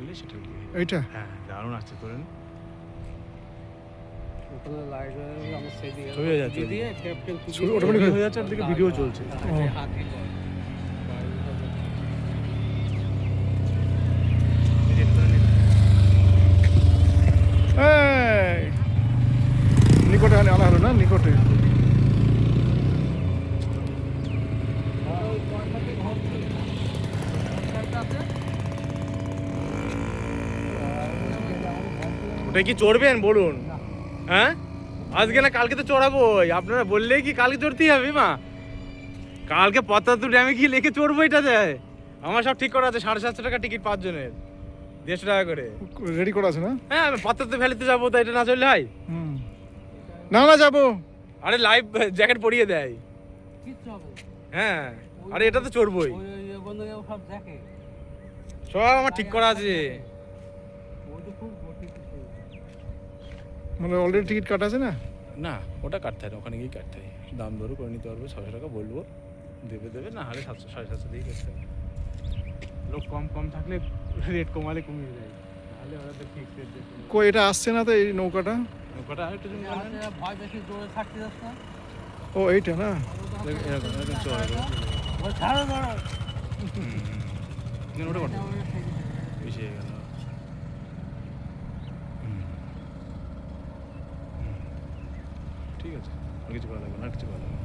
মারলে সেটা গিয়ে এইটা হ্যাঁ দারুণ আসছে তোরেন ওখানে লাইট আমার সেদিকে ছবি হয়ে যাচ্ছে দিয়ে ক্যাপ্টেন ছবি automatic হয়ে যাচ্ছে আর দিকে ভিডিও চলছে হাতি বল এই, নিকটে আনা হলো না নিকটে ওটা কি চড়বেন বলুন হ্যাঁ আজকে না কালকে তো চড়াবোই আপনারা বললেই কি কালকে চড়তেই হবে মা কালকে পদ্মাতু ড্যামে কি লেকে চড়বো এটাতে আমার সব ঠিক করা আছে 750 টাকা টিকিট 5 জনের 150 টাকা করে রেডি করা আছে না হ্যাঁ আমি পদ্মাতু ভ্যালিতে যাবো তো এটা না চললে হয় হুম না না যাবো আরে লাইভ জ্যাকেট পরিয়ে দেয় কিচ্ছু হবে হ্যাঁ আরে এটা তো চড়বই ওই বন্ধুকে সব দেখে সব আমার ঠিক করা আছে ওই তো খুব গতি মানে অলরেডি টিকিট কাটা আছে না না ওটা কাটতে হয় না ওখানে গিয়ে কাটতে হয় দাম দরও করে নিতে পারবো 600 টাকা বলবো দেবে না হলে 700 750 দিয়ে করতে হবে লোক কম থাকলে রেট কমালে কমিয়ে যায় নাহলে ওরা তো ফিক্স রেট দিয়ে কই এটা আসছে না তো এই নৌকাটা ওটা আরেকটু জমি আছে ভয় বেশি জোরে থাকতে যাচ্ছে না ও এইটা না এরকম চলে ওই ছাড়ো ধরো ওটা কত বেশি হয়ে গেল ঠিক আছে আর কিছু করা লাগবে না আর কিছু করা লাগবে না